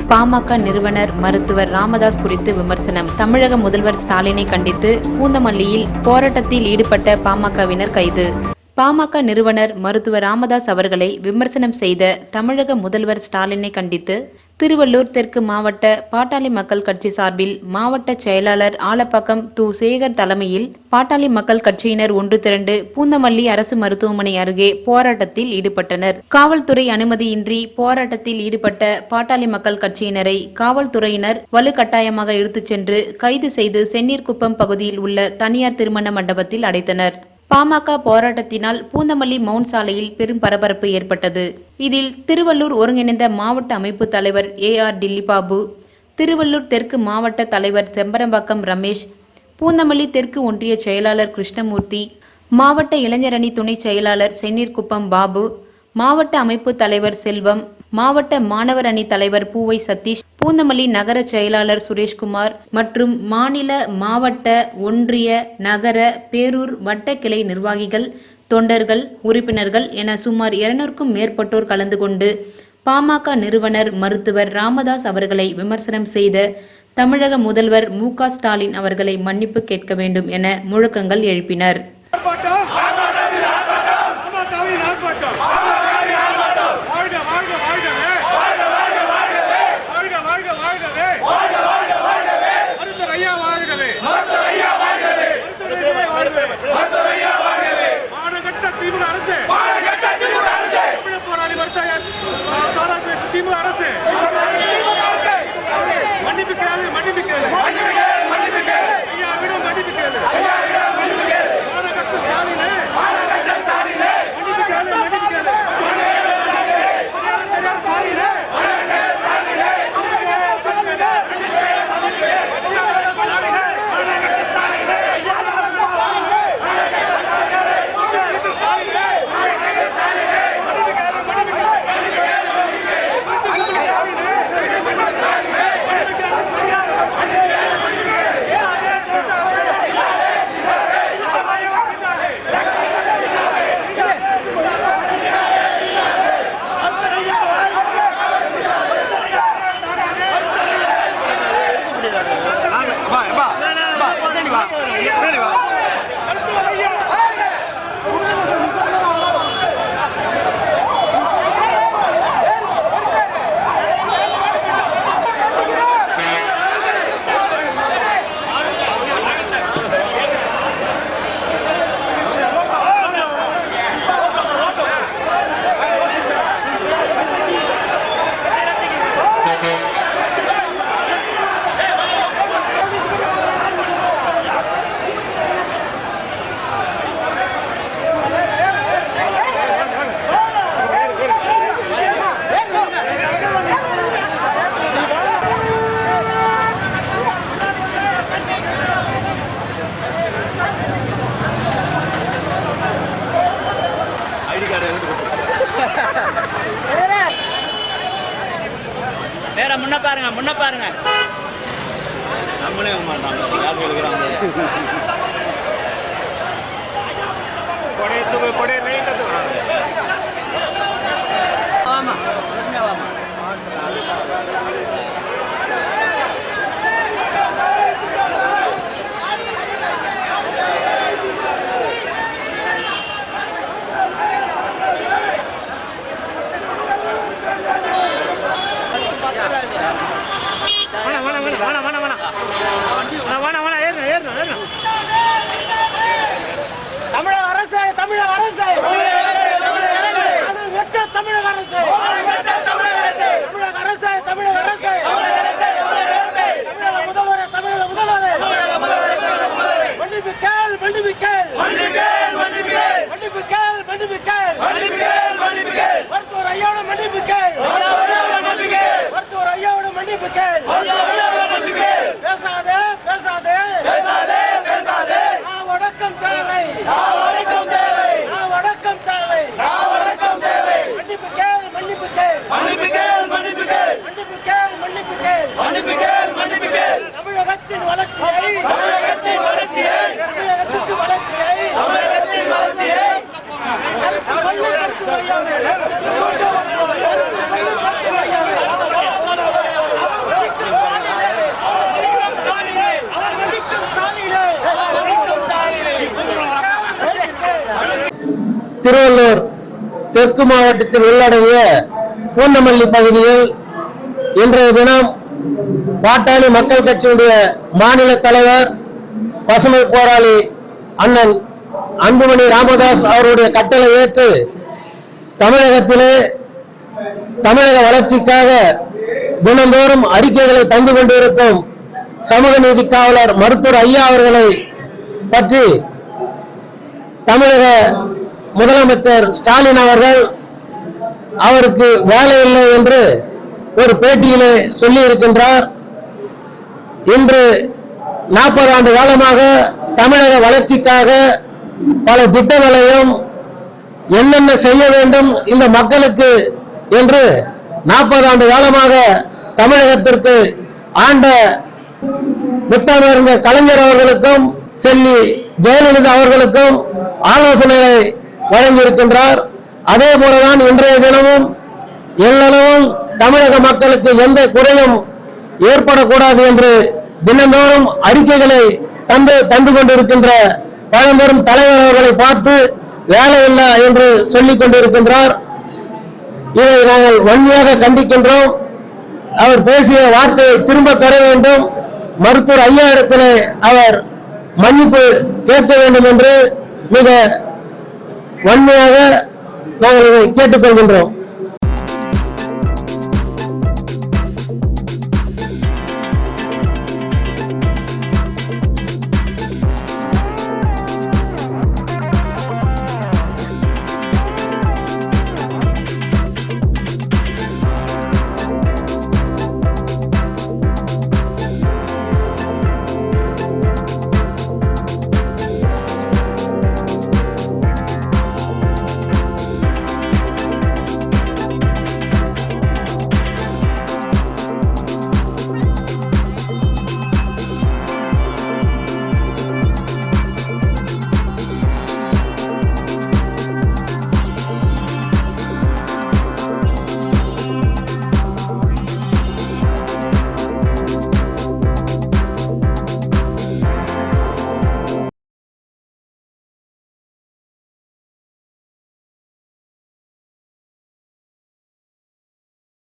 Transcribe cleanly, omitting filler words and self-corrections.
பாமக நிறுவனர் மருத்துவர் ராமதாஸ் குறித்து விமர்சனம். தமிழக முதல்வர் ஸ்டாலினை கண்டித்து பூந்தமல்லியில் போராட்டத்தில் ஈடுபட்ட பாமகவினர் கைது. பாமக நிறுவனர் மருத்துவர் ராமதாஸ் அவர்களை விமர்சனம் செய்த தமிழக முதல்வர் ஸ்டாலினை கண்டித்து திருவள்ளூர் தெற்கு மாவட்ட பாட்டாளி மக்கள் கட்சி சார்பில் மாவட்ட செயலாளர் ஆலப்பாக்கம் து. சேகர் தலைமையில் பாட்டாளி மக்கள் கட்சியினர் ஒன்று திரண்டு பூந்தமல்லி அரசு மருத்துவமனை அருகே போராட்டத்தில் ஈடுபட்டனர். காவல்துறை அனுமதியின்றி போராட்டத்தில் ஈடுபட்ட பாட்டாளி மக்கள் கட்சியினரை காவல்துறையினர் வலுக்கட்டாயமாக இழுத்துச் சென்று கைது செய்து செந்நீர்குப்பம் பகுதியில் உள்ள தனியார் திருமண மண்டபத்தில் அடைத்தனர். பாமக போராட்டத்தினால் பூந்தமல்லி மவுண்ட் சாலையில் பெரும் பரபரப்பு ஏற்பட்டது. இதில் திருவள்ளூர் ஒருங்கிணைந்த மாவட்ட அமைப்பு தலைவர் ஏ.ஆர். டில்லிபாபு, திருவள்ளூர் தெற்கு மாவட்ட தலைவர் செம்பரம்பாக்கம் ரமேஷ், பூந்தமல்லி தெற்கு ஒன்றிய செயலாளர் கிருஷ்ணமூர்த்தி, மாவட்ட இளைஞரணி துணை செயலாளர் செந்நீர்குப்பம் பாபு, மாவட்ட அமைப்பு தலைவர் செல்வம், மாவட்ட மாணவர் அணி தலைவர் பூவை சதீஷ், பூந்தமல்லி நகர செயலாளர் சுரேஷ்குமார் மற்றும் மாநில, மாவட்ட, ஒன்றிய, நகர, பேரூர் வட்ட கிளை நிர்வாகிகள், தொண்டர்கள், உறுப்பினர்கள் என சுமார் 200க்கும் மேற்பட்டோர் கலந்து கொண்டு பாமக நிறுவனர் மருத்துவர் ராமதாஸ் அவர்களை விமர்சனம் செய்த தமிழக முதல்வர் மு.க. ஸ்டாலின் அவர்களை மன்னிப்பு கேட்க வேண்டும் என முழக்கங்கள் எழுப்பினர். நேரா முன்ன பாருங்க நம்மளே மாட்டாங்க யார் எழுதுறாங்க கொடை லைட் ஆமா தமிழக அரசு திருவள்ளூர் தெற்கு மாவட்டத்தில் உள்ளடங்கிய பூந்தமல்லி பகுதியில் இன்றைய தினம் பாட்டாளி மக்கள் கட்சியுடைய மாநில தலைவர் பசுமை போராளி அண்ணன் அன்புமணி ராமதாஸ் அவருடைய கட்டளை ஏற்று தமிழகத்திலே தமிழக வளர்ச்சிக்காக தினந்தோறும் அறிக்கைகளை தந்து கொண்டிருக்கும் சமூக நீதி காவலர் மருத்துவர் ஐயா அவர்களை பற்றி தமிழக முதலமைச்சர் ஸ்டாலின் அவர்கள் அவருக்கு வேலை இல்லை என்று ஒரு பேட்டியிலே சொல்லி இருக்கின்றார். இன்று 40 ஆண்டு காலமாக தமிழக வளர்ச்சிக்காக பல திட்டங்களையும் என்னென்ன செய்ய வேண்டும் இந்த மக்களுக்கு என்று 40 ஆண்டு காலமாக தமிழகத்திற்கு ஆண்ட முத்தமிழறிஞர் கலைஞர் அவர்களுக்கும் செல்வி ஜெயலலிதா அவர்களுக்கும் ஆலோசனைகளை வழங்கியிருக்கின்றார். அதே போலதான் இன்றைய தினமும் எல்லளவும் தமிழக மக்களுக்கு எந்த குறையும் ஏற்படக்கூடாது என்று தினந்தோறும் அறிக்கைகளை தந்து கொண்டிருக்கின்ற பழம்பெரும் தலைவர் அவர்களை பார்த்து வேலையில்லை என்று சொல்லிக் கொண்டிருக்கின்றார். இதை நாங்கள் வன்மையாக கண்டிக்கின்றோம். அவர் பேசிய வார்த்தையை திரும்ப பெற வேண்டும். மருத்துவர் ஐயா இடத்திலே அவர் மன்னிப்பு கேட்க வேண்டும் என்று மிக வன்மையாக நாங்கள் இதை கேட்டுக்கொள்கின்றோம்.